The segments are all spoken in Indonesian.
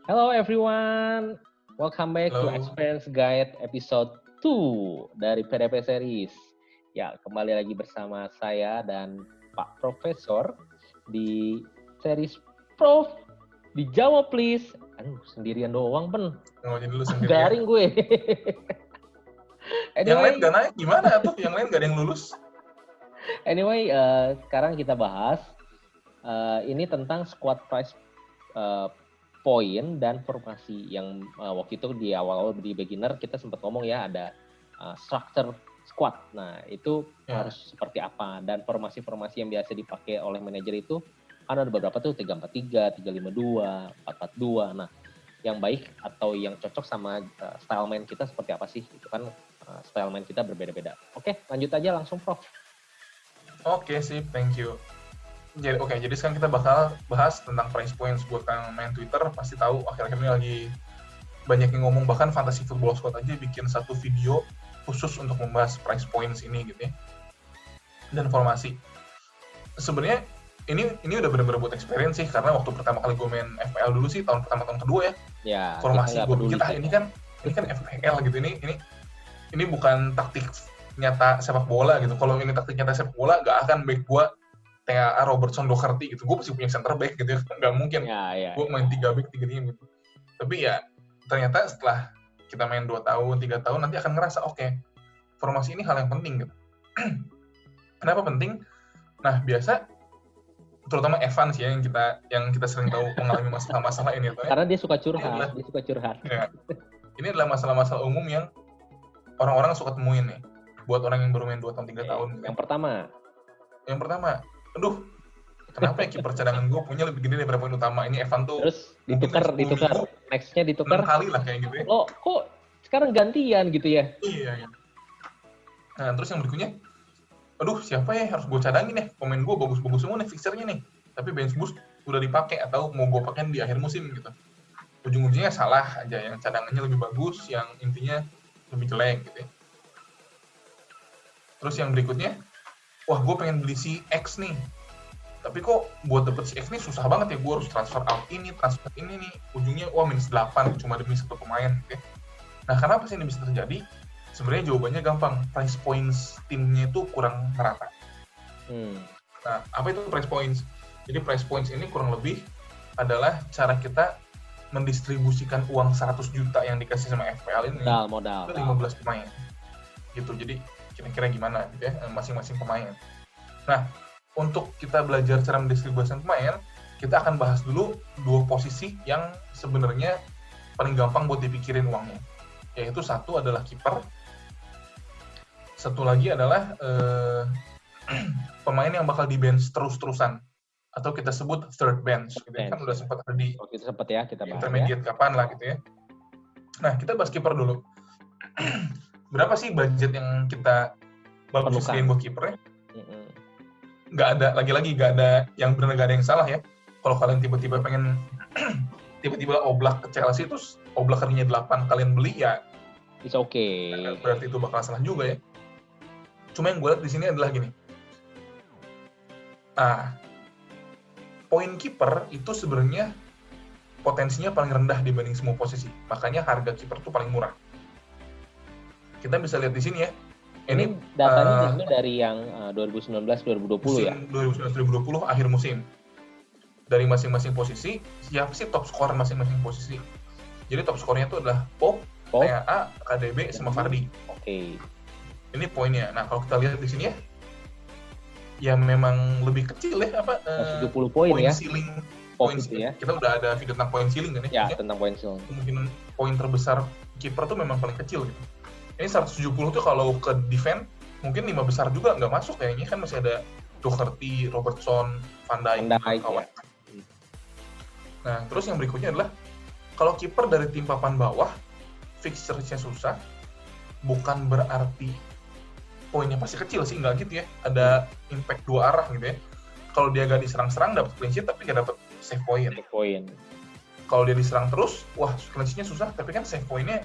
Hello everyone, welcome back to Halo. Experience Guide episode 2 dari PDP Series. Ya, kembali lagi bersama saya dan Pak Profesor di series Prof. Dijawab please. Aduh, sendirian doang, Ben. Ngomongin dulu sendiri ya. Garing gue. Yang lain Anyway, gak naik gimana tuh? Yang lain gak ada yang lulus? sekarang kita bahas ini tentang squad price poin dan formasi yang waktu itu di awal di beginner kita sempat ngomong ya ada structure squad. Nah, itu harus seperti apa dan formasi-formasi yang biasa dipakai oleh manajer itu kan ada beberapa tuh 3-4-3, 3-5-2, 4-4-2. Nah, yang baik atau yang cocok sama style main kita seperti apa sih? Itu kan style main kita berbeda-beda. Oke, lanjut aja langsung Prof. Oke sip, thank you. Jadi sekarang kita bakal bahas tentang price points. Buat yang main Twitter pasti tahu akhir-akhir ini lagi banyak yang ngomong, bahkan Fantasy Football Squad aja bikin satu video khusus untuk membahas price points ini gitu ya. Dan formasi. Sebenarnya ini udah benar-benar buat experience sih, karena waktu pertama kali gue main FPL dulu sih, tahun pertama tahun kedua ya. Ya, Formasi gue pikir ini kan FPL gitu, ini bukan taktik nyata sepak bola gitu. Kalau ini taktik nyata sepak bola, gak akan back gue kayak Robertson Doherty gitu. Gue pasti punya center back gitu ya. Gak mungkin gue main 3 back 3 tim gitu. Tapi ya ternyata setelah kita main 2 tahun 3 tahun nanti akan ngerasa oke, formasi ini hal yang penting gitu. Kenapa penting? Nah, biasa terutama Evans ya yang kita sering tahu mengalami masalah-masalah ini ya. Karena dia suka curhat, Ya, ini adalah masalah-masalah umum yang orang-orang suka temuin nih. Buat orang yang baru main 2 tahun 3 tahun gitu. Yang pertama, aduh, kenapa ya kiper cadangan gue punya lebih gede daripada poin utama? Ini Evan tuh terus ditukar, nextnya ditukar. 6 kali lah kayak gitu ya. Oh, kok sekarang gantian gitu ya? Iya. Nah, terus yang berikutnya, aduh, siapa ya harus gue cadangin ya? Pemain gue bagus-bagus semua nih fixernya nih. Tapi bench boost udah dipakai atau mau gue pakai di akhir musim gitu. Ujung-ujungnya salah aja, yang cadangannya lebih bagus, yang intinya lebih jelek gitu ya. Terus yang berikutnya, wah gue pengen beli si X nih. Tapi kok buat dapet si X nih susah banget ya, gue harus transfer out ini, transfer ini nih. Ujungnya minus 8 cuma demi satu pemain gitu ya. Nah, kenapa sih ini bisa terjadi? Sebenarnya jawabannya gampang, price points timnya itu kurang merata. Nah, apa itu price points? Jadi price points ini kurang lebih adalah cara kita mendistribusikan uang 100 juta yang dikasih sama FPL ini modal ke 15 pemain. Gitu, jadi kira-kira gimana gitu ya, masing-masing pemain. Nah, untuk kita belajar cara mendistribusikan pemain, kita akan bahas dulu 2 posisi yang sebenarnya paling gampang buat dipikirin uangnya. Yaitu satu adalah kiper, satu lagi adalah pemain yang bakal di bench terus-terusan atau kita sebut third bench gitu ya. Kan udah sempat ada di kita intermediate kapan lah gitu ya. Nah, kita bahas kiper dulu. Berapa sih budget yang kita bakal sediain buat kipernya? Nggak ada, lagi-lagi nggak ada yang benar, nggak ada yang salah ya. Kalau kalian tiba-tiba pengen tiba-tiba Oblak ke Chelsea terus Oblak harganya 8 kalian beli ya it's okay. Berarti itu bakal salah juga ya. Cuma yang gue lihat di sini adalah gini. Poin kiper itu sebenarnya potensinya paling rendah dibanding semua posisi. Makanya harga kiper itu paling murah. Kita bisa lihat di sini ya. Ini datanya dari yang 2019-2020 ya? 2019-2020 akhir musim. Dari masing-masing posisi, siapa sih top skor masing-masing posisi? Jadi top skornya itu adalah Pope, TAA, KDB, sama Vardy. Oke. Ini poinnya. Nah, kalau kita lihat di sini ya memang lebih kecil ya 70 poin ya. Ceiling, poin ceiling ya. Kita udah ada video tentang poin ceiling kan ya? Ya, tentang poin ceiling. Kemungkinan poin terbesar kiper tuh memang paling kecil gitu. Ini 170 tuh kalau ke defense mungkin 5 besar juga nggak masuk kayaknya, kan masih ada Doherty, Robertson, Van Dijk kawan. Ya. Nah, terus yang berikutnya adalah kalau kiper dari tim papan bawah fixture-nya susah, bukan berarti poinnya pasti kecil sih, nggak gitu ya. Ada impact 2 arah gitu ya. Kalau dia nggak diserang-serang dapat clean sheet tapi nggak dapat save point. Kalau dia diserang terus, wah clean sheet-nya susah tapi kan save point-nya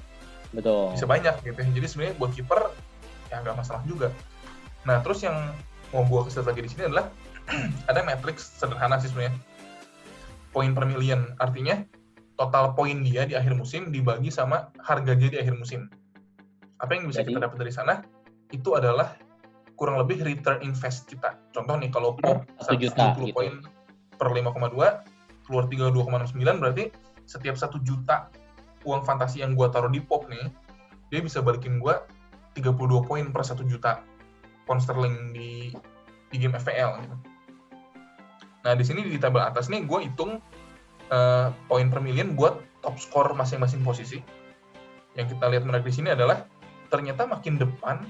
betul bisa banyak gitu ya. Jadi sebenarnya buat kiper ya nggak masalah juga. Nah, terus yang mau gue kasih lagi di sini adalah ada matrix sederhana sih sebenarnya. Poin per million, artinya total poin dia di akhir musim dibagi sama harga dia di akhir musim. Apa yang bisa kita dapat dari sana? Itu adalah kurang lebih return invest kita. Contoh nih, kalau POP 170 poin per 5,2, keluar 32,69, berarti setiap 1 juta uang fantasi yang gue taruh di POP nih, dia bisa balikin gue 32 poin per 1 juta pound sterling di game FPL gitu. Nah, di sini di tabel atas nih gue hitung poin per million buat top score masing-masing posisi. Yang kita lihat menarik di sini adalah ternyata makin depan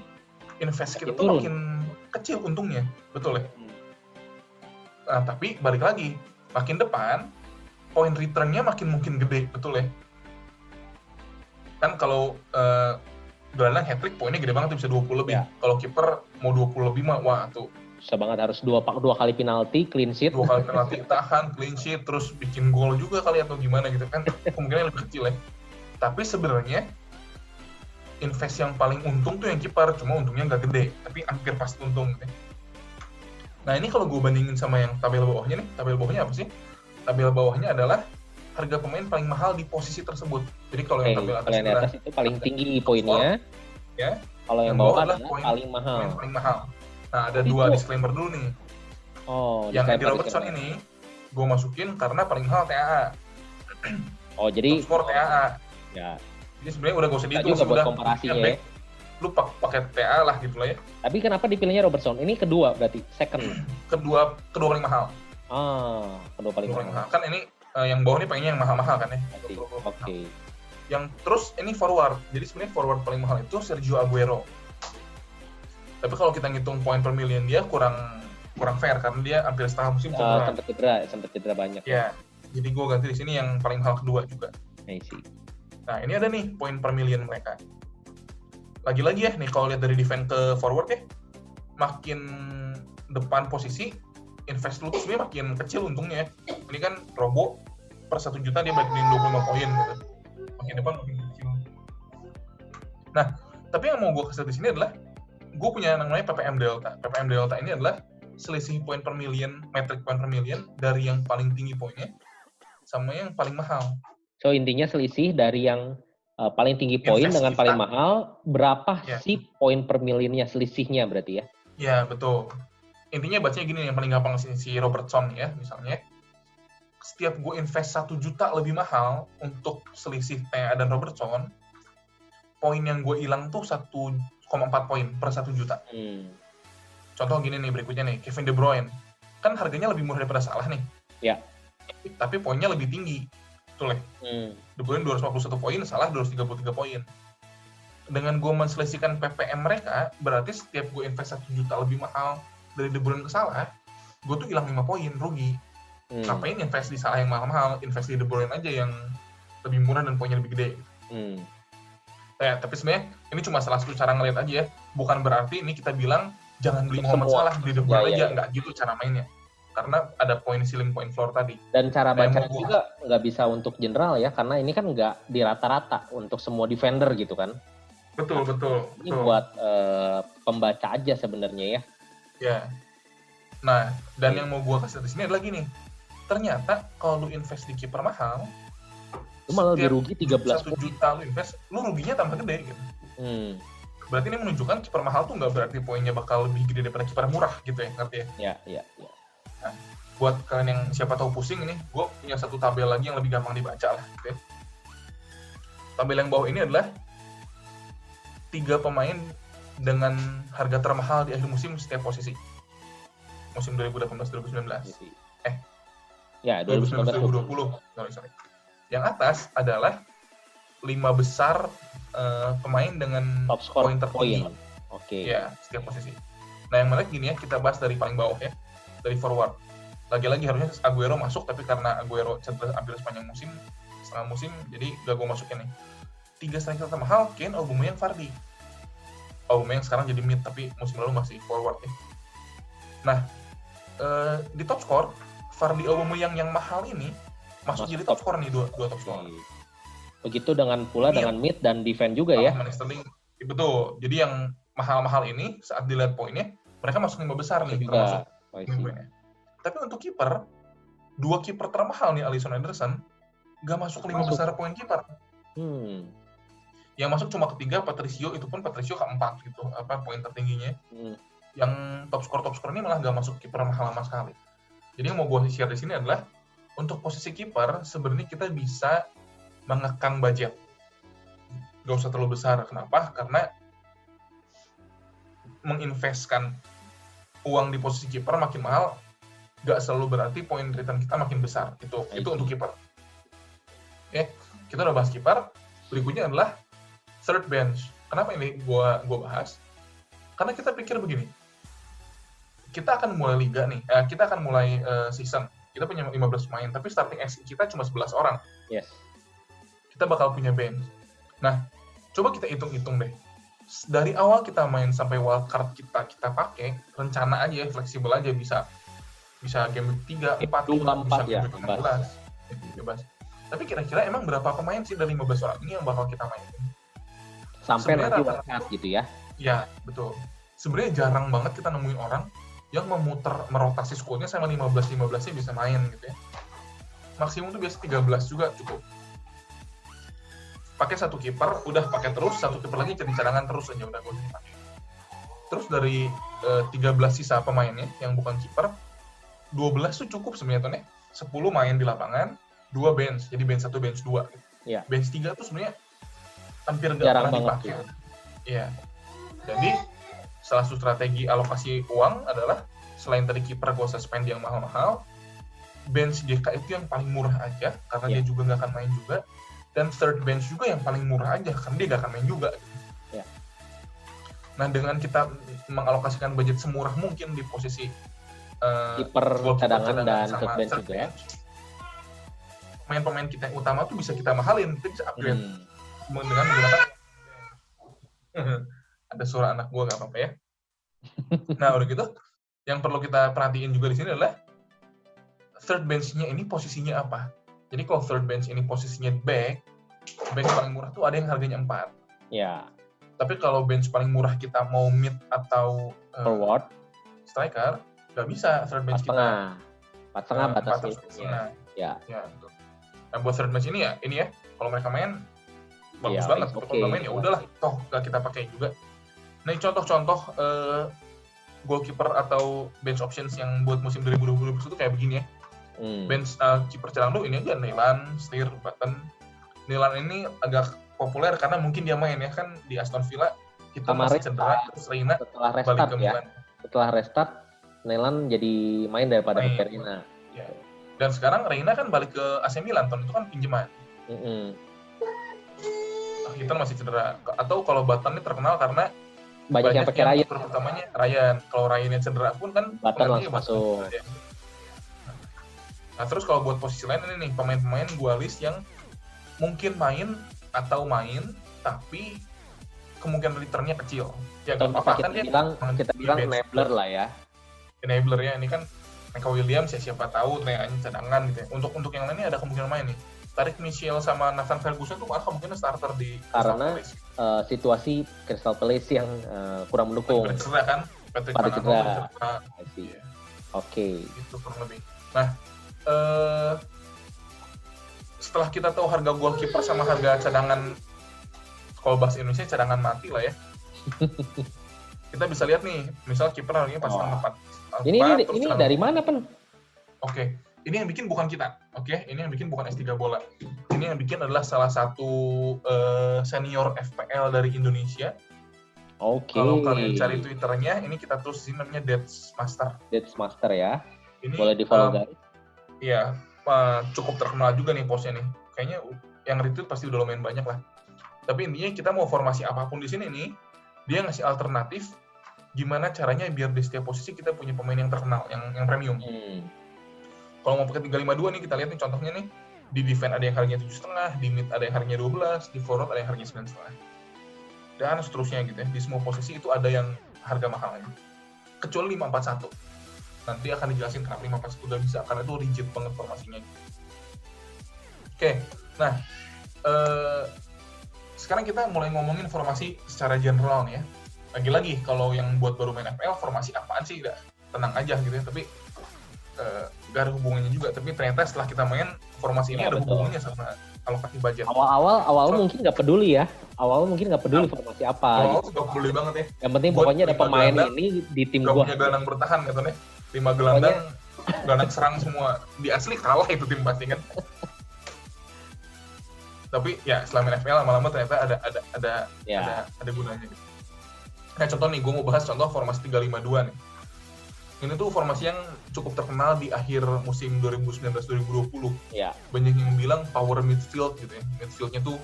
invest kita tuh makin kecil untungnya, betul ya? Nah, tapi balik lagi, makin depan poin return-nya makin mungkin gede, betul ya? Kan kalau gelandang hat-trick poinnya gede banget tuh, bisa 20 lebih. Ya. Kalau kiper mau 20 lebih mah, wah tuh. Susah banget, harus dua kali penalti, clean sheet. 2 kali penalti, tahan, clean sheet, terus bikin gol juga kali atau gimana gitu kan. Kemungkinan lebih kecil ya. Tapi sebenarnya invest yang paling untung tuh yang kiper, cuma untungnya nggak gede, tapi hampir pasti untung. Gitu. Nah ini kalau gue bandingin sama yang tabel bawahnya nih, tabel bawahnya apa sih? Tabel bawahnya adalah harga pemain paling mahal di posisi tersebut. Jadi kalau yang tabel atas itu paling tinggi poinnya, ya. Kalau yang bawah adalah paling mahal. Paling mahal. Nah ada dua disclaimer dulu nih. Yang di Robertson ini gue masukin karena paling mahal TAA. Jadi top skor TAA. Ya. Jadi sebenarnya udah gak usah dihitung, juga buat komparasinya ya. Lu pakai TA lah gitu lah ya. Tapi kenapa dipilihnya Robertson? Ini kedua berarti, second. kedua paling mahal. Kedua paling mahal. Kan ini yang bawah ini pengennya yang mahal-mahal kan ya. Oke. Yang terus ini forward. Jadi sebenarnya forward paling mahal itu Sergio Aguero. Tapi kalau kita ngitung poin per million dia kurang fair karena dia hampir setengah musim sempat cedera banyak. Ya. Jadi gue ganti di sini yang paling mahal kedua juga. I see. Nah, ini ada nih poin per million mereka. Lagi-lagi ya, nih kalau lihat dari defense ke forward ya, makin depan posisi, invest lu tuh sebenarnya makin kecil untungnya. Ini kan Robo per 1 juta dia balikin 25 poin gitu. Makin depan makin kecil. Nah, tapi yang mau gue kasih di sini adalah gue punya yang namanya PPM Delta. PPM Delta ini adalah selisih poin per million, metric poin per million dari yang paling tinggi poinnya sama yang paling mahal. So intinya selisih dari yang paling tinggi poin dengan paling mahal, berapa sih poin per millionnya selisihnya berarti ya? Ya betul. Intinya bacanya gini, yang paling gampang si Robertson ya misalnya. Setiap gue invest 1 juta lebih mahal untuk selisih TAA dan Robertson, poin yang gue hilang tuh 1,4 poin per 1 juta. Contoh gini nih berikutnya nih, Kevin De Bruyne. Kan harganya lebih murah daripada Salah nih. Ya. Tapi poinnya lebih tinggi. Betul ya? De Bruyne 251 poin, Salah 233 poin. Dengan gue menselisihkan PPM mereka, berarti setiap gue invest 1 juta lebih mahal dari De Bruyne ke Salah, gue tuh hilang 5 poin, rugi. Ngapain invest di Salah yang mahal-mahal, invest di De Bruyne aja yang lebih murah dan poinnya lebih gede. Tapi sebenarnya ini cuma salah satu cara ngeliat aja ya. Bukan berarti ini kita bilang jangan beli Muhammad Salah, beli De Bruyne aja. Nggak gitu cara mainnya. Karena ada poin ceiling, poin floor tadi. Dan cara baca juga nggak bisa untuk general ya, karena ini kan nggak di rata-rata untuk semua defender gitu kan. Betul. Ini buat pembaca aja sebenarnya ya. Ya. Nah, dan yang mau gua kasih di sini adalah gini. Ternyata kalau lu invest di kiper mahal, lu malah lebih rugi 13 1 juta lu invest, lu ruginya tambah gede gitu. Berarti ini menunjukkan kiper mahal tuh nggak berarti poinnya bakal lebih gede daripada kiper murah gitu ya, ngerti ya? Iya. Nah, buat kalian yang siapa tahu pusing ini, gue punya satu tabel lagi yang lebih gampang dibaca lah. Gitu ya. Tabel yang bawah ini adalah 3 pemain dengan harga termahal di akhir musim setiap posisi. Musim 2018-2019. Ya, 2019-2020. Sorry. Yang atas adalah 5 besar pemain dengan poin tertinggi. Oke. Ya, setiap posisi. Nah, yang menarik gini ya, kita bahas dari paling bawah ya. Dari forward. Lagi-lagi harusnya Aguero masuk, tapi karena Aguero cedera hampir sepanjang musim, setengah musim, jadi gak gue masukin nih. 3 striker termahal, Kane, Aubameyang, Vardy. Aubameyang sekarang jadi mid, tapi musim lalu masih forward ya. Nah, di top score, Vardy, Aubameyang yang mahal ini masuk jadi top score nih, dua top score. Begitu dengan mid dan defense juga ya. Sterling, betul. Jadi yang mahal-mahal ini saat dilihat poinnya, mereka masuk 5 besar nih, termasuk poinnya. Tapi untuk kiper, 2 kiper termahal nih, Alisson, Ederson, nggak masuk 5 besar poin kiper. Yang masuk cuma ketiga Patricio, itu pun Patricio keempat gitu, poin tertingginya. Yang top score ini malah nggak masuk kiper lama sekali. Jadi yang mau gue share di sini adalah untuk posisi kiper sebenarnya kita bisa mengekang budget. Gak usah terlalu besar. Kenapa? Karena menginvestkan uang di posisi kiper makin mahal, gak selalu berarti poin return kita makin besar. Itu untuk kiper. Oke, kita udah bahas kiper. Berikutnya adalah third bench. Kenapa ini gua bahas? Karena kita pikir begini. Kita akan mulai liga nih. Kita akan mulai season. Kita punya 15 pemain, tapi starting XG kita cuma 11 orang. Yes. Kita bakal punya bench. Nah, coba kita hitung-hitung deh. Dari awal kita main sampai wildcard kita pakai, rencana aja, fleksibel aja, bisa game week 3, 4, 5, bisa game week 16. Bebas. Tapi kira-kira emang berapa pemain sih dari 15 orang ini yang bakal kita mainin? Sampai nanti wildcard gitu ya? Ya, betul. Sebenarnya jarang banget kita nemuin orang yang merotasi squad-nya sama 15-15-nya bisa main gitu ya. Maksimum tuh biasa 13 juga cukup. Pakai satu kiper, udah pakai terus, satu kiper lagi jadi cadangan terus aja, udah gue pakai. Terus dari 13 sisa pemainnya yang bukan kiper, 12 tuh cukup sebenarnya tuh nih. 10 main di lapangan, 2 bench, jadi bench 1, bench 2 gitu. Iya. Bench 3 tuh sebenarnya hampir nggak pernah dipakai. Iya. Jadi salah satu strategi alokasi uang adalah selain tadi kiper gue usah spend yang mahal-mahal, bench GK itu yang paling murah aja karena dia juga nggak akan main juga, dan third bench juga yang paling murah aja karena dia nggak akan main juga. Yeah. Nah dengan kita mengalokasikan budget semurah mungkin di posisi kiper cadangan dan third bench juga ya, pemain-pemain kita yang utama tuh bisa kita mahalin, kita bisa upgrade dengan menggunakan ada suara anak gue, gak apa-apa ya. Nah, udah gitu, yang perlu kita perhatiin juga di sini adalah third bench-nya ini posisinya apa. Jadi kalau third bench ini posisinya bench paling murah tuh ada yang harganya 4. Ya. Tapi kalau bench paling murah kita mau mid atau forward, striker, nggak bisa third bench kita. 4,5 batasnya. Ya, betul. Nah, buat third bench ini ya, kalau mereka main bagus banget. Kalau nggak main ya udahlah, toh nggak kita pakai juga. Nah, contoh-contoh goalkeeper atau bench options yang buat musim 2020 itu kayak begini ya. Bench kiper cadangan lu ini aja, Neyland, Steer, Button. Neyland ini agak populer karena mungkin dia main ya kan di Aston Villa, kita masih cedera, terus Reina balik ke Milan. Setelah restart, Neyland jadi main daripada Reina. Ya. Dan sekarang Reina kan balik ke AC Milan, tahun itu kan pinjaman. Kita masih cedera. Atau kalau Button ini terkenal karena banyak yang pakai Ryan. Pertamanya Ryan. Kalau Ryan yang cedera pun kan Button langsung masuk. Nah terus kalau buat posisi lain ini nih, pemain-pemain gue list yang mungkin main tapi kemungkinan returnnya kecil. Ya kita bilang enabler lah ya. Enabler ya, ini kan Michael Williams ya siapa tahu cadangan gitu ya. Untuk yang lainnya ada kemungkinan main nih. Tarik Michel sama Nathan Ferguson tuh malah kemungkinan starter di karena situasi Crystal Palace yang kurang mendukung. Cedera kan? Pada cedera. Oke. Itu kurang lebih. Nah, setelah kita tahu harga goalkeeper sama harga cadangan, kalau bahasa Indonesia cadangan mati lah ya. Kita bisa lihat nih, misal kiper harganya pas 4. Ini dari mana, Pen? Oke. Ini yang bikin bukan kita, ini yang bikin bukan S3 Bola. Ini yang bikin adalah salah satu senior FPL dari Indonesia. Kalau kalian cari Twitternya, ini kita tulisin namanya Deads Master. Deads Master ya. Ini, boleh di follow guys. Iya, cukup terkenal juga nih postnya nih. Kayaknya yang retweet pasti udah lumayan banyak lah. Tapi intinya kita mau formasi apapun di sini nih, dia ngasih alternatif gimana caranya biar di setiap posisi kita punya pemain yang terkenal, yang premium. Kalau mau pakai 352 nih, kita lihat nih contohnya nih. Di defense ada yang harganya 7,5, di mid ada yang harganya 12, di forward ada yang harganya 9,5. Dan seterusnya gitu ya. Di semua posisi itu ada yang harga mahalnya. Kecuali 541. Nanti akan dijelasin kenapa 541 udah bisa, karena itu rigid banget formasinya. Oke, nah sekarang kita mulai ngomongin formasi secara general nih ya. Lagi-lagi, kalau yang buat baru main FPL, formasi apaan sih? Tenang aja gitu ya, tapi gak ada hubungannya juga, tapi ternyata setelah kita main formasi ini Ya, ada betul. hubungannya sama alokasi budget. Awal mungkin nggak peduli ya. Awal mungkin nggak peduli formasi apa. Awal Gitu. tuh gak peduli banget ya. Yang penting Buat pokoknya ada 5 pemain gelandang, ini di tim gak gua. punya gelandang bertahan katanya. 5 gelandang, gelandang serang semua. Di asli kalah itu tim pasti kan. Tapi ya setelah main FPL lama-lama ternyata ada gunanya gitu. Nah contoh nih, gue mau bahas contoh formasi 352 nih. Ini tuh formasi yang cukup terkenal di akhir musim 2019-2020. Ya. Banyak yang bilang power midfield gitu ya. Midfieldnya tuh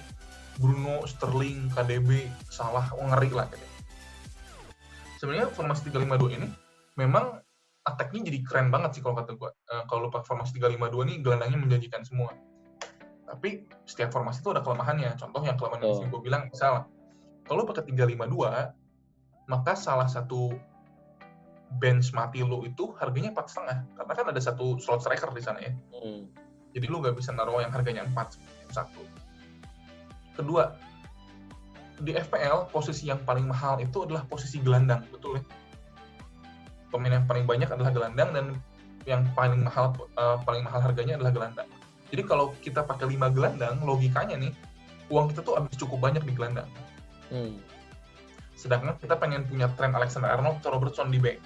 Bruno, Sterling, KDB, Salah, ngeri lah gitu. Sebenarnya formasi 352 ini memang attack-nya jadi keren banget sih kalau kata gue. Kalau formasi 352 nih gelandangnya menjanjikan semua. Tapi setiap formasi itu ada kelemahannya. Contoh yang kelemahan yang gue bilang, misalnya kalau pakai 352, maka salah satu bench mati lo itu harganya 4,5. Karena kan ada satu slot striker di sana ya. Jadi lo nggak bisa naruh yang harganya 4. Satu. Kedua, di FPL posisi yang paling mahal itu adalah posisi gelandang, betul ya? Pemain yang paling banyak adalah gelandang dan yang paling mahal harganya adalah gelandang. Jadi kalau kita pakai 5 gelandang, logikanya nih, uang kita tuh habis cukup banyak di gelandang. Sedangkan kita pengen punya Trent Alexander-Arnold atau Robertson di back.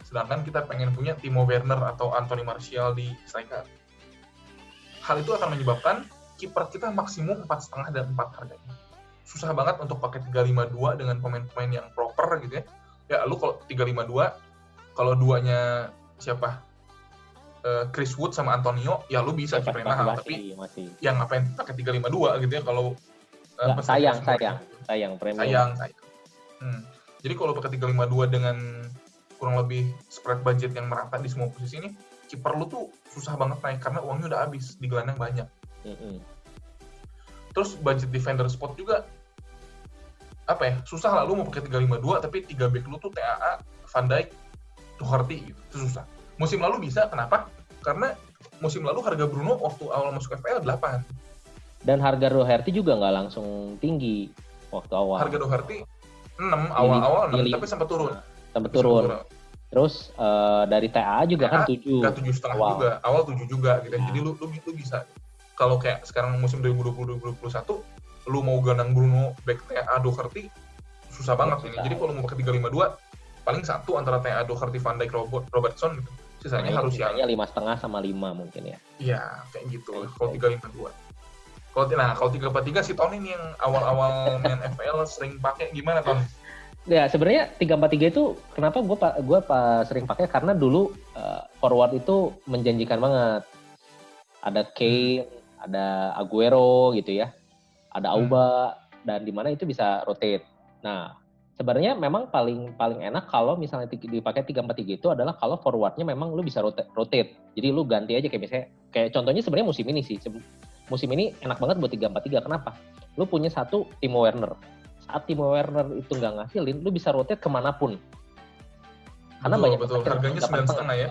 Sedangkan kita pengen punya Timo Werner atau Anthony Martial di striker. Hal itu akan menyebabkan kiper kita maksimum 4,5 dan 4 harganya. Susah banget untuk pakai 352 dengan pemain-pemain yang proper gitu ya. Ya lu kalau 352, kalau duanya siapa? Chris Wood sama Antonio, ya lu bisa kiperin mahal, tapi yang ngapain pakai 352 gitu ya kalau sayang premium. Sayang. Jadi kalau pakai 352 dengan kurang lebih spread budget yang merata di semua posisi ini, kiper lu tuh susah banget naik karena uangnya udah habis di gelandang banyak. Terus budget defender spot juga susah lah, lu mau pakai 352 tapi 3 back lu tuh TAA, Van Dijk, Doherty gitu, itu susah. Musim lalu bisa, kenapa? Karena musim lalu harga Bruno waktu awal masuk FPL 8. Dan harga Doherty juga nggak langsung tinggi waktu awal. Harga Doherty 6, awal-awal 6, tapi sempat turun. Terus dari TAA juga kan 7. Nggak 7,5 juga, awal 7 juga gitu. Jadi lu bisa. Kalau kayak sekarang musim 2020-2021, lu mau gelandang Bruno, back TAA, Doherty, susah banget ini. Jadi kalau mau pakai 352, paling satu antara TAA, Doherty, Van Dijk, Robertson gitu. Sisanya harus yang 5,5 sama 5 mungkin ya. Iya, kayak gitu. Kalau 352. Kalau 343 si Tony nih yang awal-awal main FPL sering pakai, gimana Tony? Ya sebenarnya 343 itu kenapa gue sering pakai karena dulu forward itu menjanjikan banget. Ada Kane, ada Aguero gitu ya. Ada Auba dan di mana itu bisa rotate. Nah, sebenarnya memang paling enak kalau misalnya dipakai 343 itu adalah kalau forwardnya memang lu bisa rotate. Jadi lu ganti aja kayak contohnya sebenarnya musim ini sih. Musim ini enak banget buat 343. Kenapa? Lu punya satu Timo Werner. Saat Timo Werner itu nggak ngasilin, lu bisa rotate kemanapun. Karena betul. Harganya 9,5 ya.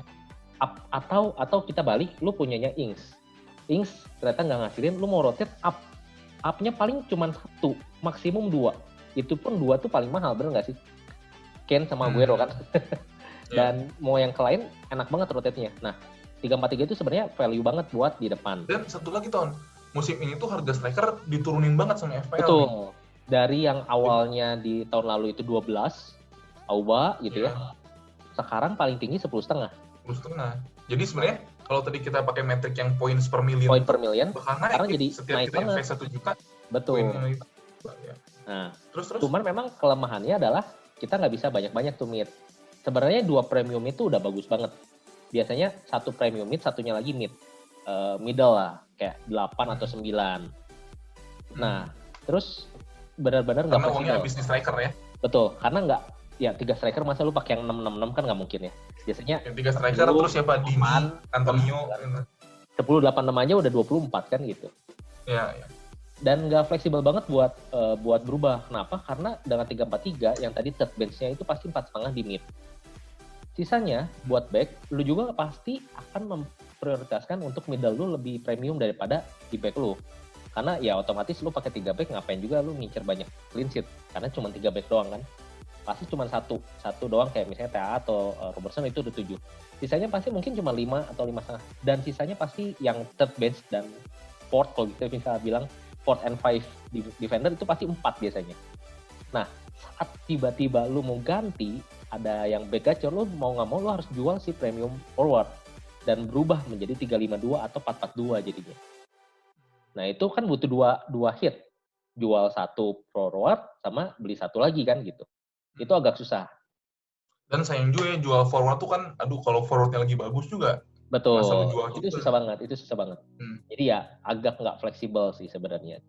Atau kita balik, lu punyanya Ings ternyata nggak ngasilin, lu mau rotate up-nya paling cuma 1, maksimum 2. Itu pun 2 tuh paling mahal, bener nggak sih? Kane sama Aguero kan. Dan mau yang ke lain enak banget rotate-nya. Nah, 343 itu sebenarnya value banget buat di depan. Dan satu lagi Ton, musim ini tuh harga striker diturunin banget sama FPL. Betul. Dari yang awalnya di tahun lalu itu 12, Auba gitu ya. Sekarang paling tinggi 10,5. 10,5. Jadi sebenarnya kalau tadi kita pakai metrik yang points per million, bakal naik. Sekarang jadi setiap naik kita banget. invest 1 juta. Betul. Nah, terus. Cuman memang kelemahannya adalah kita nggak bisa banyak-banyak tuh mid. Sebenarnya 2 premium itu udah bagus banget. Biasanya 1 premium mid, satunya lagi mid. Middle lah, kayak 8 atau 9. Nah, terus benar-benar nggak fleksibel. Karena uangnya habis di striker ya? Betul, karena nggak, ya 3 striker masa lu pakai yang 6-6-6 kan nggak mungkin ya. Biasanya yang 3 striker terus siapa? Dimi, Antonio. 10-8-6 aja udah 24 kan gitu. Ya. Dan nggak fleksibel banget buat berubah. Kenapa? Karena dengan 3-4-3 yang tadi third bench-nya itu pasti 4,5 di mid. Sisanya buat back, lu juga pasti akan memprioritaskan untuk middle lu lebih premium daripada di back lu. Karena ya otomatis lu pakai 3 back ngapain juga lu ngincer banyak clean sheet karena cuma 3 back doang kan. pasti cuma satu doang, kayak misalnya TAA atau Robertson itu udah 7. Sisanya pasti mungkin cuma 5 atau 5,5. Dan sisanya pasti yang third bench dan fourth, kalau kita bisa bilang fourth and five defender itu pasti 4 biasanya. Nah, saat tiba-tiba lu mau ganti, ada yang back gacor, lu mau nggak mau lu harus jual si premium forward dan berubah menjadi 352 atau 442 jadinya. Nah, itu kan butuh dua hit. Jual satu forward sama beli satu lagi kan gitu. Itu agak susah. Dan sayang juga ya, jual forward tuh kan, aduh kalau forwardnya lagi bagus juga. Betul, Jual itu juga. susah banget. Jadi ya agak nggak fleksibel sih sebenarnya.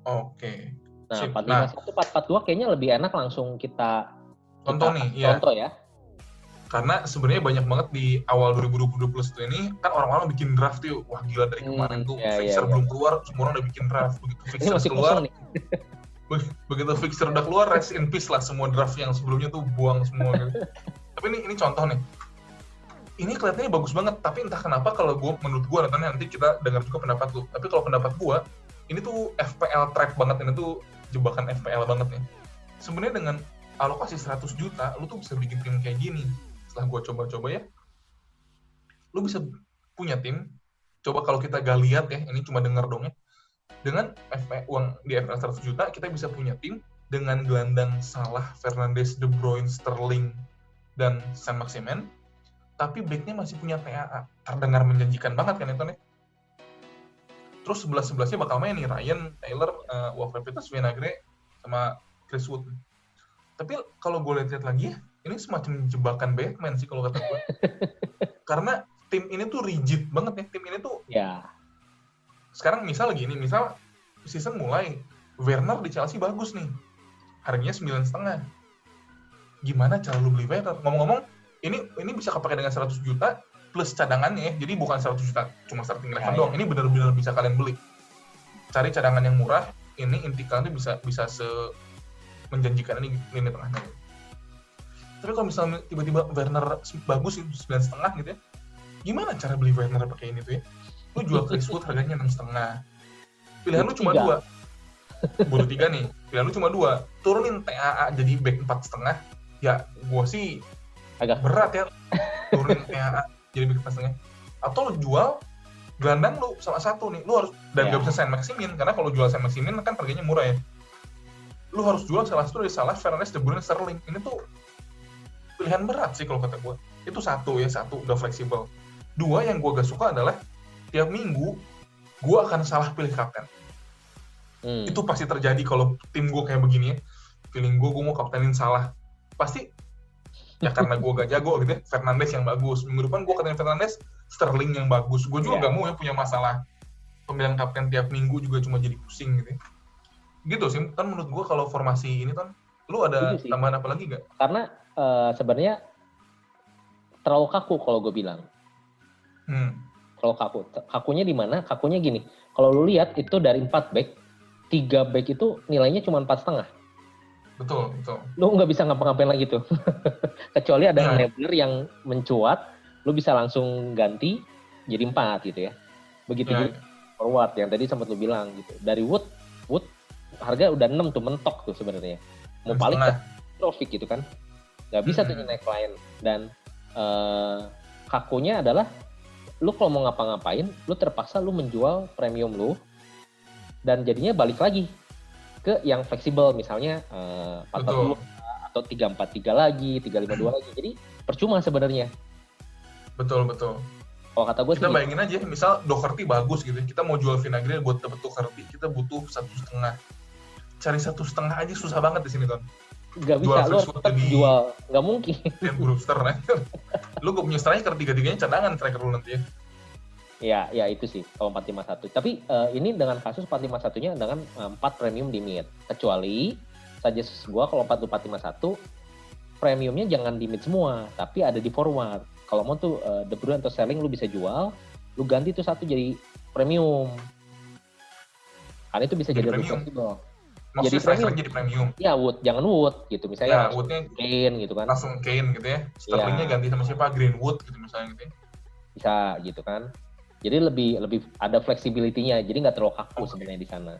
Oke. Nah, 451, 442 kayaknya lebih enak langsung kita contoh nih, contoh ya. Karena sebenarnya banyak banget di awal 2020 ini, kan orang-orang bikin draft tuh, wah gila dari kemarin tuh, fixer belum keluar, semua orang udah bikin draft. Begitu fixer keluar, begitu fixer udah keluar, rest in peace lah semua draft yang sebelumnya tuh buang semua gitu. Tapi ini contoh nih. Ini kelihatannya bagus banget, tapi entah kenapa kalau menurut gue, nanti kita dengar juga pendapat lu. Tapi kalau pendapat gue, ini tuh FPL trap banget, ini tuh jebakan FPL banget nih. Sebenarnya dengan alokasi 100 juta, lu tuh bisa bikin tim kayak gini. Setelah gue coba-coba ya, lu bisa punya tim. Coba kalau kita gak lihat ya, ini cuma denger dong ya. Dengan uang di FPL 100 juta, kita bisa punya tim dengan gelandang Salah, Fernandes, De Bruyne, Sterling, dan Saint-Maximin. Tapi backnya masih punya TAA. Terdengar menjanjikan banget kan itu nih. Terus 11-11-nya bakal main nih, Ryan, Taylor, Walker-Peters, Vinagre, sama Chris Wood. Tapi kalau gue lihat lagi ya, ini semacam jebakan Batman sih kalau kata gue. Karena tim ini tuh rigid banget ya. Tim ini tuh... Ya. Sekarang misal season mulai, Werner di Chelsea bagus nih. Harganya 9,5. Gimana cara lu beli Werner? Ngomong-ngomong, ini bisa kepake dengan 100 juta plus cadangannya ya. Jadi bukan 100 juta cuma starting 11 doang. Ini benar-benar bisa kalian beli. Cari cadangan yang murah, ini intikalnya bisa menjanjikan ini lini tengahnya. Tapi kalau misalnya tiba-tiba Werner bagus itu 9,5 gitu ya. Gimana cara beli Werner pakai ini tuh ya? Lu jual Chris Wood harganya 6,5. Pilihan lu cuma 2. Butuh 3 nih. Pilihan lu cuma 2. Turunin TAA jadi back 4,5. Ya, gua sih agak berat ya turunin TAA jadi back 4,5. Atau lu jual gelandang lu sama satu nih. Lu harus dan gak bisa Saint-Maximin karena kalau jual Saint-Maximin kan harganya murah ya. Lu harus jual salah satu dari Salah, Fernandes, De Bruyne, Sterling. Ini tuh pilihan berat sih kalau kata gue. Itu satu udah fleksibel. 2 yang gue gak suka adalah tiap minggu gue akan salah pilih kapten. Itu pasti terjadi kalau tim gue kayak begini ya. Feeling gue mau kaptenin Salah. Pasti ya karena gue gak jago gitu ya. Fernandes yang bagus. Minggu depan gue kaptenin Fernandes, Sterling yang bagus. Gue juga gak mau ya punya masalah pemilihan kapten tiap minggu juga cuma jadi pusing gitu ya. Gitu sih, kan menurut gue kalau formasi ini kan, lu ada tambahan apa lagi gak? Karena sebenarnya terlalu kaku kalau gue bilang. Terlalu kaku. Kakunya di mana? Kakunya gini, kalau lu lihat itu dari 4 back, 3 back itu nilainya cuma 4,5. Betul. Lu nggak bisa ngapa-ngapain lagi tuh. Kecuali ada enabler yang mencuat, lu bisa langsung ganti jadi 4 gitu ya. Begitu juga forward yang tadi sempat lu bilang gitu. Dari Wood harga udah 6 tuh, mentok tuh sebenarnya. Mau paling traffic gitu kan. Nggak bisa tuh naik klien. Dan kakunya adalah lu kalau mau ngapa-ngapain, lu terpaksa lu menjual premium lu dan jadinya balik lagi ke yang fleksibel, misalnya 442 atau 343 lagi, 352 lagi. Jadi percuma sebenarnya. Betul. Kalau kata gue kita bayangin aja, misal Doherty bagus gitu, kita mau jual Vinagre buat dapet Doherty, kita butuh 1,5. Cari 1,5 aja susah banget di sini kan. Gak bisa, lu tetap jual, gak mungkin. Ya Brewster, lu gak punya striker, 3-3-nya cadangan striker lu nanti ya. Ya itu sih kalau 451. Tapi ini dengan kasus 451-nya dengan 4 premium di mid. Kecuali suggest gua kalau 451 premiumnya jangan di mid semua, tapi ada di forward. Kalau mau tuh De Bruyne atau Sterling lu bisa jual, lu ganti tuh satu jadi premium. Karena itu bisa jadi lebih fleksibel. Maksudnya striker jadi premium? Ya Wood, jangan Wood gitu. Misalnya Woodnya Kane gitu kan. Langsung Kane gitu ya. Sterlingnya ganti sama siapa? Greenwood gitu misalnya gitu ya. Bisa gitu kan. Jadi lebih ada fleksibilitinya. Jadi nggak terlalu kaku sebenarnya di sana.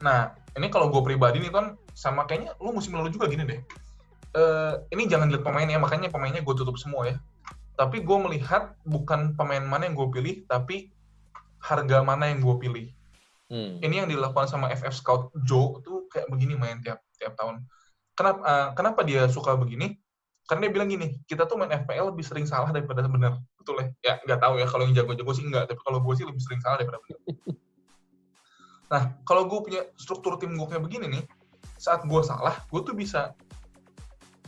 Nah, Ini kalau gue pribadi nih kan, sama kayaknya lu musim lalu juga gini deh. Ini jangan lihat pemainnya, makanya pemainnya gue tutup semua ya. Tapi gue melihat bukan pemain mana yang gue pilih, tapi harga mana yang gue pilih. Ini yang dilakukan sama FF Scout Joe tuh kayak begini main tiap tahun. Kenapa dia suka begini? Karena dia bilang gini, kita tuh main FPL lebih sering salah daripada benar. Betul ya? Ya nggak tahu ya, kalau yang jago-jago sih enggak, tapi kalau gue sih lebih sering salah daripada benar. Nah, kalau gue punya struktur tim gue kayak begini nih, saat gue salah, gue tuh bisa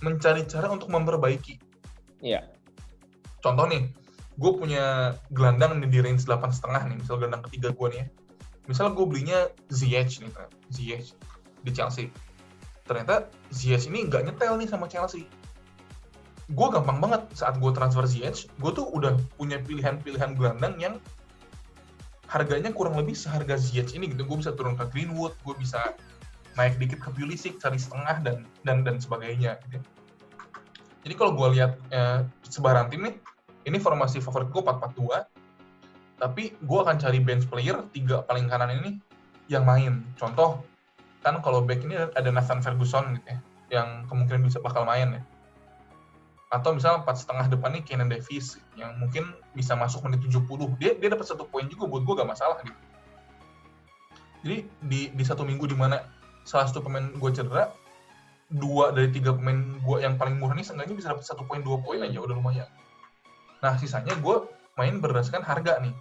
mencari cara untuk memperbaiki. Iya. Contoh nih, gue punya gelandang nih di range 8,5 nih, misal gelandang ketiga gue nih ya. Misal gue belinya Ziyech nih, Ziyech di Chelsea. Ternyata Ziyech ini nggak nyetel nih sama Chelsea. Gue gampang banget saat gue transfer Ziyech, gue tuh udah punya pilihan-pilihan gelandang yang harganya kurang lebih seharga Ziyech ini gitu. Gue bisa turun ke Greenwood, gue bisa naik dikit ke Pulisic, cari setengah dan sebagainya. Gitu. Jadi kalau gue lihat sebaran tim nih, ini formasi favorit gue 4-4-2, tapi gue akan cari bench player 3 paling kanan ini yang main. Contoh, kan kalau back ini ada Nathan Ferguson gitu ya, yang kemungkinan bakal main ya. Atau misalnya 4,5 depan nih Kenan Davis, yang mungkin bisa masuk menit 70. Dia dapat 1 poin juga, buat gue gak masalah gitu. Jadi di 1 minggu di mana salah satu pemain gue cedera, 2 dari 3 pemain gue yang paling murah nih seenggaknya bisa dapat 1 poin, 2 poin aja, udah lumayan. Nah, sisanya gue main berdasarkan harga nih.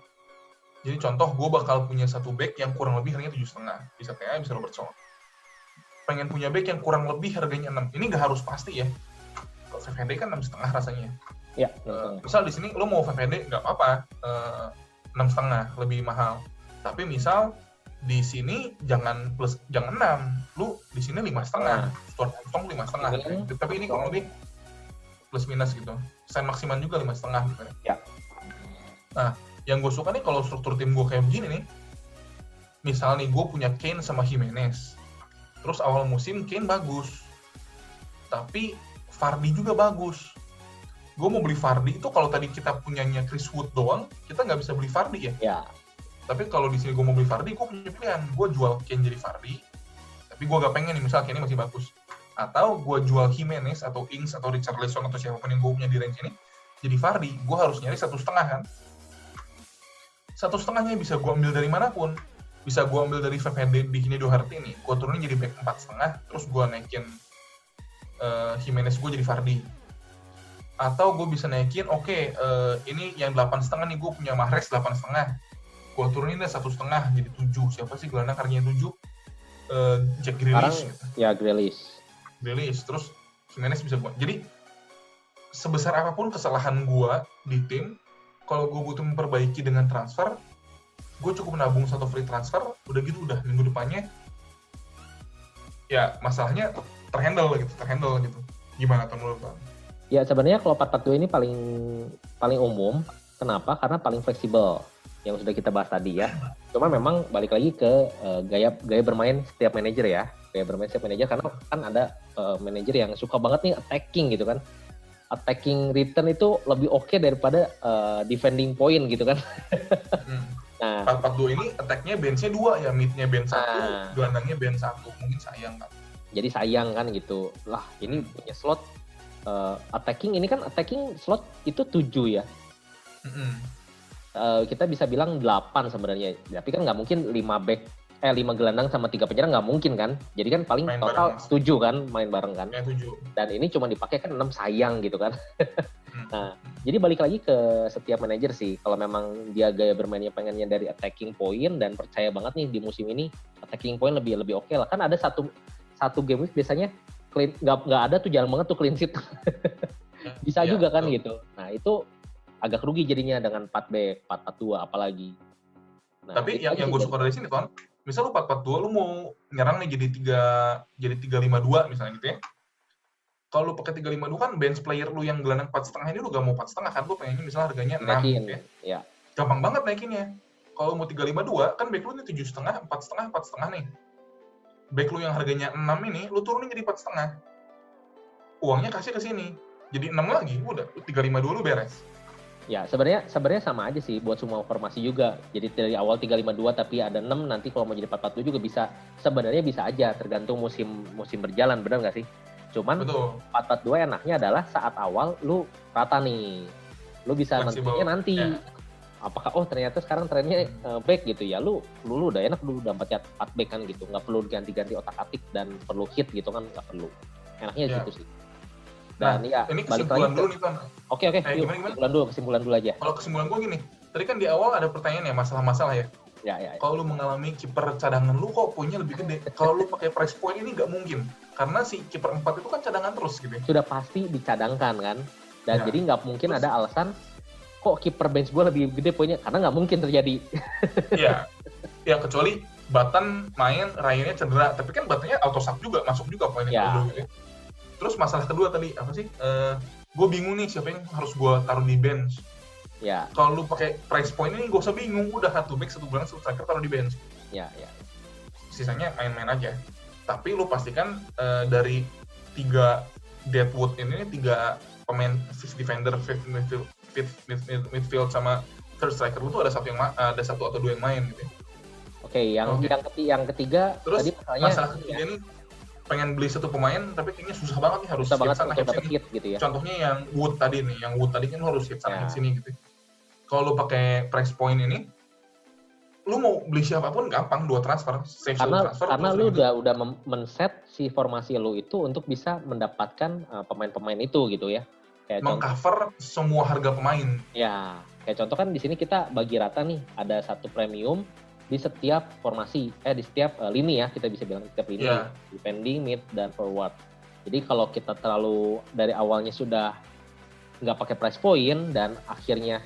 Jadi contoh, gue bakal punya 1 back yang kurang lebih harganya 7,5. Bisa TA, bisa Robertson. Pengen punya back yang kurang lebih harganya 6. Ini nggak harus pasti ya. Kalau VVD kan 6,5 rasanya. Iya. Misal di sini lo mau VVD nggak apa-apa, 6,5 lebih mahal. Tapi misal di sini jangan 6, lu di sini 5,5. Stuart Armstrong 5,5. Tapi ini kurang lebih plus minus gitu. Sen maksimal juga 5,5 gitu ya. Nah, yang gue suka nih kalau struktur tim gue kayak begini nih, misal nih gue punya Kane sama Jimenez, terus awal musim Kane bagus, tapi Vardy juga bagus. Gue mau beli Vardy itu kalau tadi kita punyanya Chris Wood doang, kita nggak bisa beli Vardy ya. Ya. Tapi kalau di sini gue mau beli Vardy, gue punya pilihan. Gue jual Kane jadi Vardy, tapi gue gak pengen nih, misal Kane masih bagus. Atau gue jual Jimenez atau Ings atau Richarlison atau siapapun yang gue punya di range ini, jadi Vardy, gue harus nyari 1,5 kan. 1,5-nya bisa gue ambil dari manapun. Bisa gue ambil dari VVD di Doherty nih, gue turunin jadi back 4,5, terus gue naikin Jimenez gue jadi Vardy. Atau gue bisa naikin, ini yang 8,5 nih, gue punya Mahrez 8,5. Gue turunin deh 1,5 jadi 7. Siapa sih gelandang harganya 7? Jack Grealish. Gitu. Ya, Grealish. Terus Jimenez bisa buat. Jadi sebesar apapun kesalahan gue di tim, kalau gue butuh memperbaiki dengan transfer, gue cukup menabung 1 free transfer, udah minggu depannya ya masalahnya terhandle gitu. Gimana tuh menurut Bang? Ya sebenarnya kalau 4-4-2 ini paling umum. Kenapa? Karena paling fleksibel, yang sudah kita bahas tadi ya. Cuma memang balik lagi ke gaya bermain setiap manajer ya. Gaya bermain setiap manajer, karena kan ada manajer yang suka banget nih attacking gitu kan. Attacking return itu lebih oke daripada defending point gitu kan. Nah, 4-4-2 ini attack-nya bench-nya 2 ya, mid-nya bench 1, gelandangnya bench 1. Mungkin sayang kan. Jadi sayang kan gitu. Lah, ini punya slot attacking, ini kan attacking slot itu 7 ya. Kita bisa bilang 8 sebenarnya. Tapi kan nggak mungkin 5 gelandang sama 3 penyerang nggak mungkin kan. Jadi kan paling main total 7 kan main bareng kan. Ya, 7. Dan ini cuma dipakai kan 6, sayang gitu kan. Nah, jadi balik lagi ke setiap manajer sih. Kalau memang dia gaya bermainnya pengennya dari attacking point dan percaya banget nih di musim ini attacking point lebih oke lah. Kan ada satu game week biasanya nggak ada tuh, jarang banget tuh clean sheet. Bisa ya, juga kan betul. Gitu. Nah, itu agak rugi jadinya dengan 4 back, 4-4-2 apalagi. Nah, tapi yang gue suka dari sini Ton, misal lu 4-4-2 lu mau nyerang nih jadi 3-5-2 misalnya gitu ya. Kalau lu pakai 3-5-2 kan bench player lu yang gelandang 4,5 ini lu gak mau 4,5 kan, lu pengennya misalnya harganya 6 gitu ya. Gampang banget naikinnya. Kalau mau 3-5-2 kan back lu ini 7,5, 4,5 nih. Back lu yang harganya 6 ini lu turunin jadi 4,5. Uangnya kasih ke sini. Jadi 6 lagi, udah 3-5-2 lu beres. Ya, sebenarnya sama aja sih buat semua formasi juga. Jadi dari awal 3-5-2 tapi ada 6, nanti kalau mau jadi 4-4-2 juga bisa. Sebenarnya bisa aja tergantung musim berjalan, benar nggak sih? Cuman Betul. 4-4-2 enaknya adalah saat awal lu rata nih. Lu bisa Fleksibel. nentunya nanti. Ya. Apakah ternyata sekarang trennya back gitu ya. Lu udah enak, lu udah 4 back kan gitu. Nggak perlu ganti-ganti otak-atik dan perlu hit gitu kan, nggak perlu. Enaknya Ya. gitu sih. Nah, Dan ya, ini balik kesimpulan lagi dulu nih, Ton. Oke, yuk, kesimpulan dulu aja. Kalau kesimpulan gue gini, tadi kan di awal ada pertanyaan ya, masalah-masalah ya. Ya. Kalau lu mengalami kiper cadangan lu kok poinnya lebih gede. Kalau lu pakai price point ini nggak mungkin. Karena si kiper 4 itu kan cadangan terus gitu. Sudah pasti dicadangkan kan. Dan Ya. jadi nggak mungkin ada alasan kok kiper bench gue lebih gede poinnya. Karena nggak mungkin terjadi. Iya. Ya, kecuali Button main, Ryan-nya cedera. Tapi kan Button-nya auto sub juga, masuk juga poinnya Ya. dulu gitu. Terus masalah kedua tadi, apa sih? Gue bingung nih siapa yang harus gue taruh di bench. Ya. Kalau lu pakai price point ini gak usah bingung, udah 1 back, 1 gelandang, 1 striker taruh di bench. Ya. Sisanya main-main aja. Tapi lu pastikan dari 3 Deadwood ini 3 pemain 5th defender, 5th midfield sama third striker lu tuh ada satu atau 2 yang main gitu. Oke, yang ketiga terus tadi masalah ketiga ini pengen beli 1 pemain tapi kayaknya susah banget nih, harus susah banget sana untuk hit dapat sini. hit gitu ya. Contohnya yang Wood tadi kan lu harus hit sana hit sini gitu. Kalau lu pakai price point ini, lu mau beli siapapun gampang, 2 transfer, karena lu udah men-set si formasi lu itu untuk bisa mendapatkan pemain-pemain itu gitu ya. Kayak mengcover semua harga pemain. Ya, kayak contoh kan di sini kita bagi rata nih, ada 1 premium di setiap formasi, di setiap lini ya, kita bisa bilang setiap lini, defending, mid, dan forward. Jadi kalau kita terlalu dari awalnya sudah nggak pakai price point dan akhirnya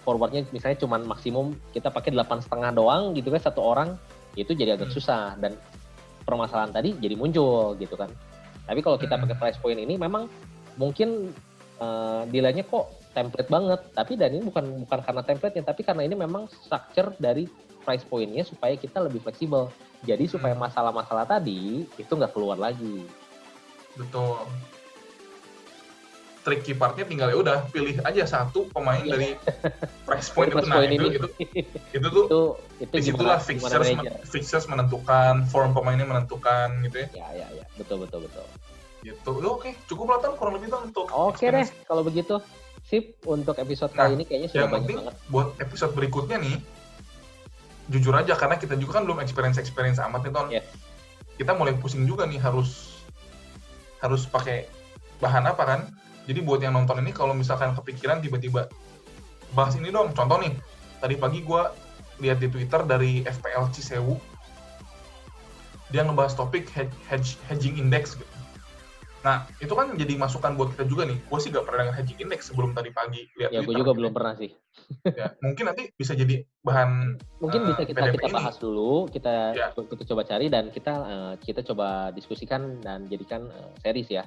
forwardnya misalnya cuma maksimum kita pakai 8,5 doang gitu kan 1 orang, itu jadi agak susah dan permasalahan tadi jadi muncul gitu kan. Tapi kalau kita pakai price point ini memang mungkin nilainya kok template banget, tapi dan ini bukan karena template-nya, tapi karena ini memang structure dari price point-nya supaya kita lebih fleksibel. Jadi supaya masalah-masalah tadi itu nggak keluar lagi. Betul. Tricky part-nya tinggal ya udah pilih aja 1 pemain dari price point itu. Nah, itu tuh disitulah fixtures menentukan, form pemainnya menentukan gitu ya. Ya, betul. Gitu. Oke, cukup lah Tan kurang lebih Tan untuk. Oke deh, kalau begitu. Sip, untuk episode kali ini kayaknya sudah banyak banget. Buat episode berikutnya nih, jujur aja karena kita juga kan belum experience amat nih Ton. Yes. Kita mulai pusing juga nih harus pakai bahan apa kan. Jadi buat yang nonton ini kalau misalkan kepikiran tiba-tiba bahas ini dong, contoh nih, tadi pagi gue lihat di Twitter dari FPL Cisewu, dia ngebahas topik hedging index gitu. Nah, itu kan jadi masukan buat kita juga nih. Gue sih gak pernah dengan hedging index sebelum tadi pagi lihat ya, Twitter. Ya, gue juga belum pernah sih. Ya, mungkin nanti bisa jadi bahan mungkin bisa kita bahas dulu, kita coba cari dan kita coba diskusikan dan jadikan series ya.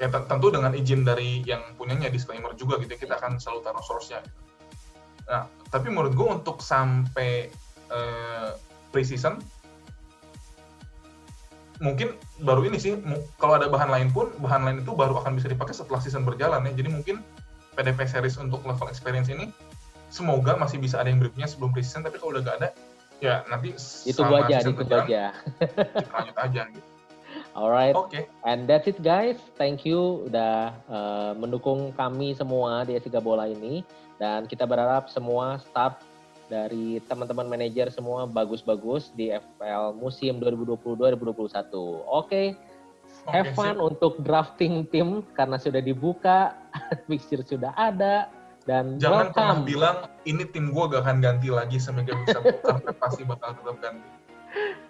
Ya, tentu dengan izin dari yang punyanya, disclaimer juga gitu, kita akan selalu taruh source-nya. Nah, tapi menurut gue untuk sampai pre-season, mungkin baru ini sih, kalau ada bahan lain pun, bahan lain itu baru akan bisa dipakai setelah season berjalan ya. Jadi mungkin PDP series untuk level experience ini, semoga masih bisa ada yang berikutnya sebelum pre-season, tapi kalau udah gak ada, ya nanti ditunggu aja. Lanjut aja gitu. Alright, Okay. And that's it guys. Thank you udah mendukung kami semua di S3 Bola ini. Dan kita berharap semua staff dari teman-teman manajer semua bagus-bagus di FPL musim 2020-2021. Oke. Have fun untuk drafting tim karena sudah dibuka, fixture sudah ada, dan jangan pernah bilang ini tim gue gak akan ganti lagi sampai bisa karena pasti bakal tetap ganti.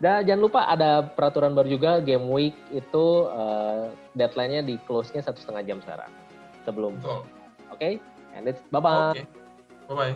Dan jangan lupa ada peraturan baru juga, game week itu deadline-nya di close-nya 1,5 jam sekarang sebelum. Oke. And it's bye-bye. Bye-bye.